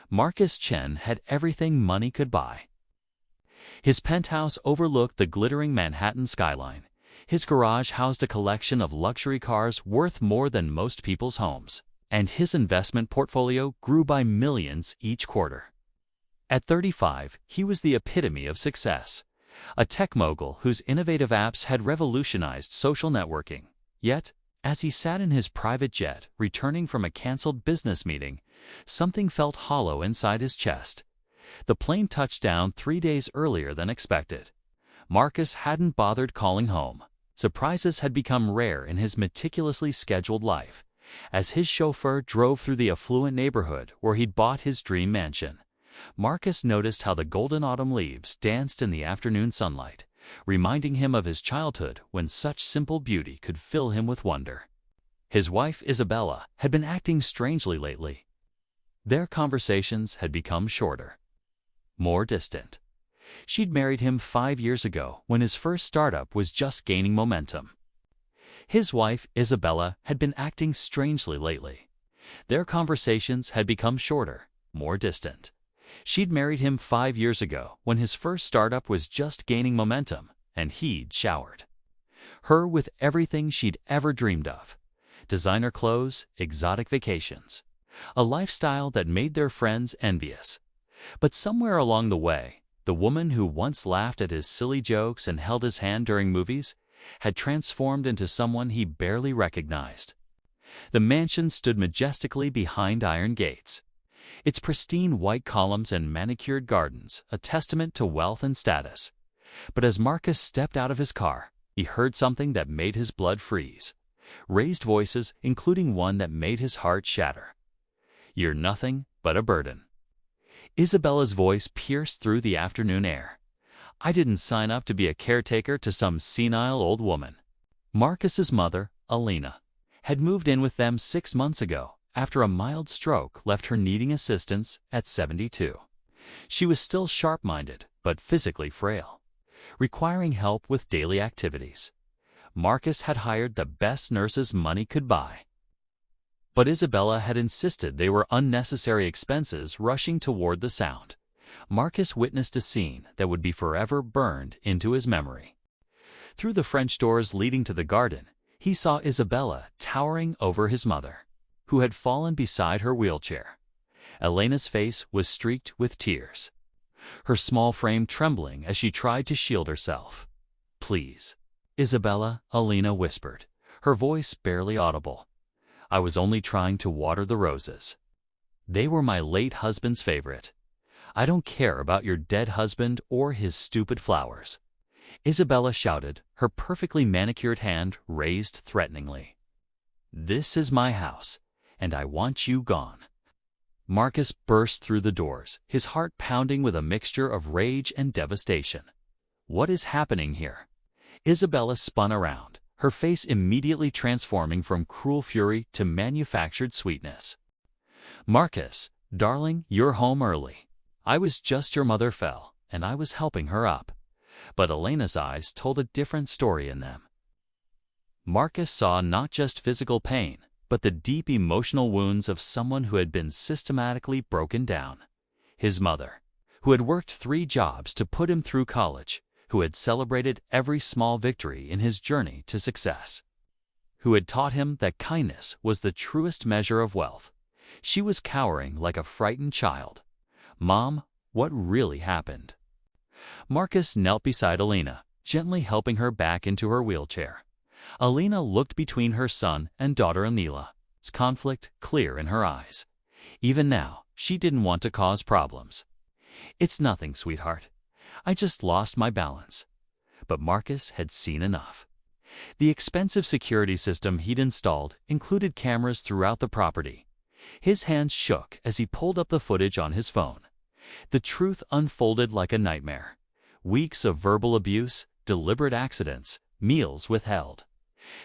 Marcus Chen had everything money could buy. His penthouse overlooked the glittering Manhattan skyline. His garage housed a collection of luxury cars worth more than most people's homes, and his investment portfolio grew by millions each quarter. At 35, he was the epitome of success, a tech mogul whose innovative apps had revolutionized social networking. Yet, as he sat in his private jet, returning from a canceled business meeting, something felt hollow inside his chest. The plane touched down 3 days earlier than expected. Marcus hadn't bothered calling home. Surprises had become rare in his meticulously scheduled life. As his chauffeur drove through the affluent neighborhood where he'd bought his dream mansion, Marcus noticed how the golden autumn leaves danced in the afternoon sunlight, reminding him of his childhood when such simple beauty could fill him with wonder. His wife, Isabella, had been acting strangely lately. Their conversations had become shorter, more distant. She'd married him 5 years ago when his first startup was just gaining momentum. His wife, Isabella, had been acting strangely lately. Their conversations had become shorter, more distant. She'd married him 5 years ago when his first startup was just gaining momentum, and he'd showered her with everything she'd ever dreamed of: designer clothes, exotic vacations, a lifestyle that made their friends envious. But somewhere along the way, the woman who once laughed at his silly jokes and held his hand during movies had transformed into someone he barely recognized. The mansion stood majestically behind iron gates, its pristine white columns and manicured gardens a testament to wealth and status. But as Marcus stepped out of his car, he heard something that made his blood freeze. Raised voices, including one that made his heart shatter. "You're nothing but a burden." Isabella's voice pierced through the afternoon air. "I didn't sign up to be a caretaker to some senile old woman." Marcus's mother, Alina, had moved in with them 6 months ago after a mild stroke left her needing assistance at 72. She was still sharp-minded, but physically frail, requiring help with daily activities. Marcus had hired the best nurses money could buy. But Isabella had insisted they were unnecessary expenses rushing toward the sound. Marcus witnessed a scene that would be forever burned into his memory. Through the French doors leading to the garden, he saw Isabella towering over his mother, who had fallen beside her wheelchair. Elena's face was streaked with tears, her small frame trembling as she tried to shield herself. "Please, Isabella," Alina whispered, her voice barely audible. "I was only trying to water the roses. They were my late husband's favorite. I don't care about your dead husband or his stupid flowers." Isabella shouted, her perfectly manicured hand raised threateningly. "This is my house, and I want you gone." Marcus burst through the doors, his heart pounding with a mixture of rage and devastation. What is happening here? Isabella spun around, her face immediately transforming from cruel fury to manufactured sweetness. "Marcus, darling, you're home early. I was just your mother fell, and I was helping her up." But Elena's eyes told a different story in them. Marcus saw not just physical pain, but the deep emotional wounds of someone who had been systematically broken down. His mother, who had worked 3 jobs to put him through college, who had celebrated every small victory in his journey to success, who had taught him that kindness was the truest measure of wealth. She was cowering like a frightened child. "Mom, what really happened?" Marcus knelt beside Alina, gently helping her back into her wheelchair. Alina looked between her son and daughter Anila's conflict clear in her eyes. Even now, she didn't want to cause problems. "It's nothing, sweetheart. I just lost my balance." But Marcus had seen enough. The expensive security system he'd installed included cameras throughout the property. His hands shook as he pulled up the footage on his phone. The truth unfolded like a nightmare. Weeks of verbal abuse, deliberate accidents, meals withheld,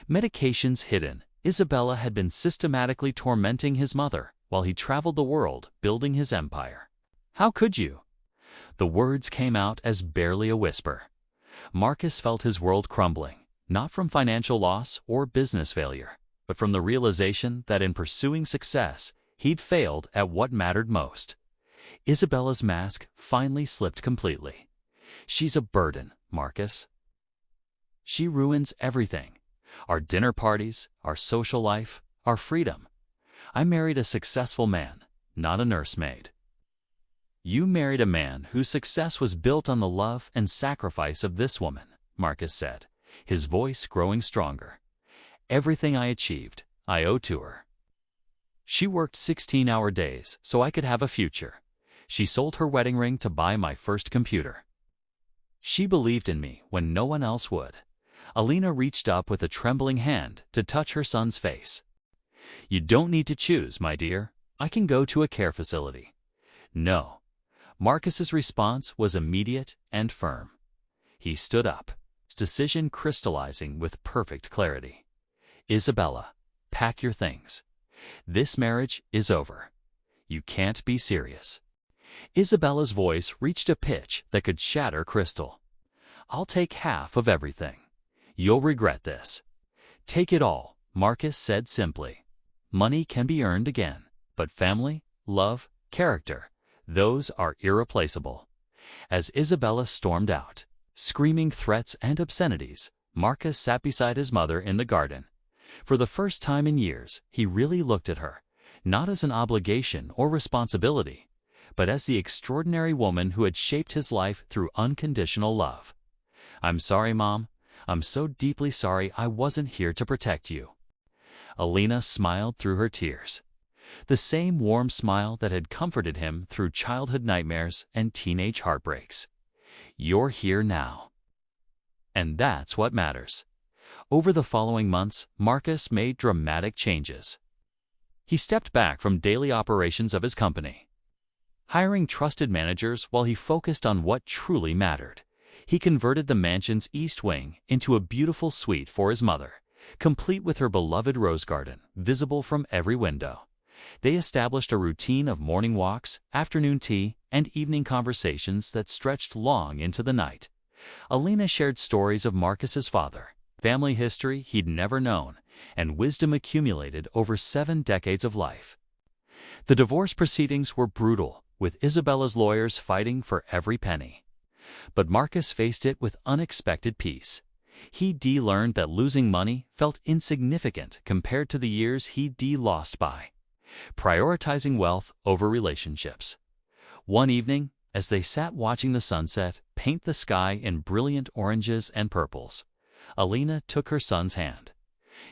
medications hidden. Isabella had been systematically tormenting his mother while he traveled the world building his empire. "How could you?" The words came out as barely a whisper. Marcus felt his world crumbling, not from financial loss or business failure, but from the realization that in pursuing success, he'd failed at what mattered most: Isabella's mask finally slipped completely. "She's a burden, Marcus. She ruins everything. Our dinner parties, our social life, our freedom. I married a successful man, not a nursemaid." "You married a man whose success was built on the love and sacrifice of this woman," Marcus said, his voice growing stronger. "Everything I achieved, I owe to her. She worked 16-hour days so I could have a future. She sold her wedding ring to buy my first computer. She believed in me when no one else would." Alina reached up with a trembling hand to touch her son's face. "You don't need to choose, my dear. I can go to a care facility." "No." Marcus's response was immediate and firm. He stood up, his decision crystallizing with perfect clarity. "Isabella, pack your things. This marriage is over. You can't be serious." Isabella's voice reached a pitch that could shatter crystal. "I'll take half of everything. You'll regret this." "Take it all," Marcus said simply. "Money can be earned again, but family, love, character, those are irreplaceable." As Isabella stormed out, screaming threats and obscenities, Marcus sat beside his mother in the garden. For the first time in years, he really looked at her, not as an obligation or responsibility, but as the extraordinary woman who had shaped his life through unconditional love. "I'm sorry, Mom. I'm so deeply sorry I wasn't here to protect you." Alina smiled through her tears. The same warm smile that had comforted him through childhood nightmares and teenage heartbreaks. "You're here now. And that's what matters." Over the following months, Marcus made dramatic changes. He stepped back from daily operations of his company, hiring trusted managers while he focused on what truly mattered. He converted the mansion's east wing into a beautiful suite for his mother, complete with her beloved rose garden visible from every window. They established a routine of morning walks, afternoon tea, and evening conversations that stretched long into the night. Alina shared stories of Marcus's father, family history he'd never known, and wisdom accumulated over 7 decades of life. The divorce proceedings were brutal, with Isabella's lawyers fighting for every penny. But Marcus faced it with unexpected peace. He'd learned that losing money felt insignificant compared to the years he'd lost by prioritizing wealth over relationships. One evening, as they sat watching the sunset paint the sky in brilliant oranges and purples, Alina took her son's hand.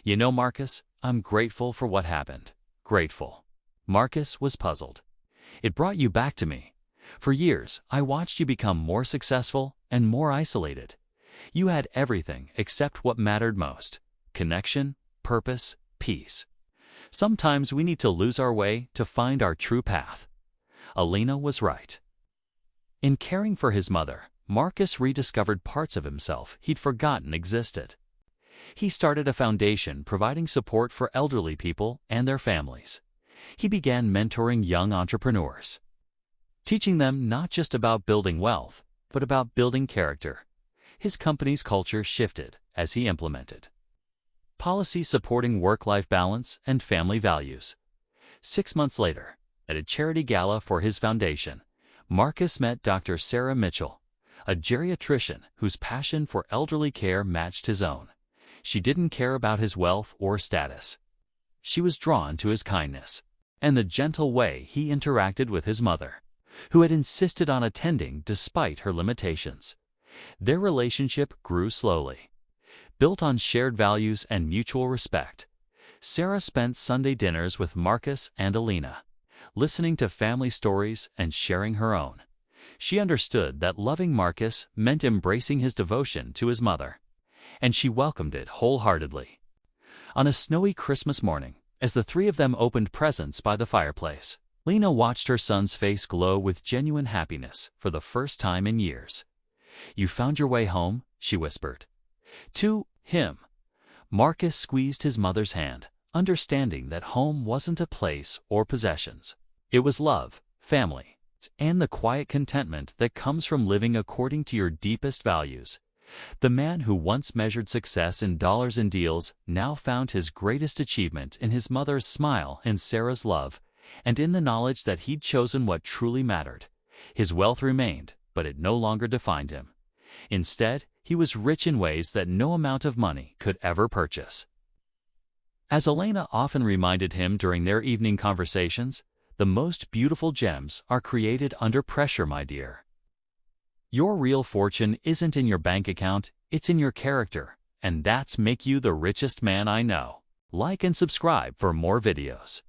"You know, Marcus, I'm grateful for what happened. Grateful." Marcus was puzzled. "It brought you back to me. For years, I watched you become more successful and more isolated. You had everything except what mattered most: connection, purpose, peace. Sometimes we need to lose our way to find our true path." Alina was right. In caring for his mother, Marcus rediscovered parts of himself he'd forgotten existed. He started a foundation providing support for elderly people and their families. He began mentoring young entrepreneurs, teaching them not just about building wealth, but about building character. His company's culture shifted as he implemented policies supporting work-life balance and family values. 6 months later, at a charity gala for his foundation, Marcus met Dr. Sarah Mitchell, a geriatrician whose passion for elderly care matched his own. She didn't care about his wealth or status. She was drawn to his kindness and the gentle way he interacted with his mother, who had insisted on attending despite her limitations. Their relationship grew slowly, built on shared values and mutual respect. Sarah spent Sunday dinners with Marcus and Alina, listening to family stories and sharing her own. She understood that loving Marcus meant embracing his devotion to his mother, and she welcomed it wholeheartedly. On a snowy Christmas morning, as the 3 of them opened presents by the fireplace, Lena watched her son's face glow with genuine happiness for the first time in years. "You found your way home?" she whispered. To him, Marcus squeezed his mother's hand, understanding that home wasn't a place or possessions. It was love, family, and the quiet contentment that comes from living according to your deepest values. The man who once measured success in dollars and deals now found his greatest achievement in his mother's smile and Sarah's love, And in the knowledge that he'd chosen what truly mattered, his wealth remained, but it no longer defined him. Instead, he was rich in ways that no amount of money could ever purchase. As Elena often reminded him during their evening conversations, the most beautiful gems are created under pressure, my dear. Your real fortune isn't in your bank account, it's in your character, and that's make you the richest man I know. Like and subscribe for more videos.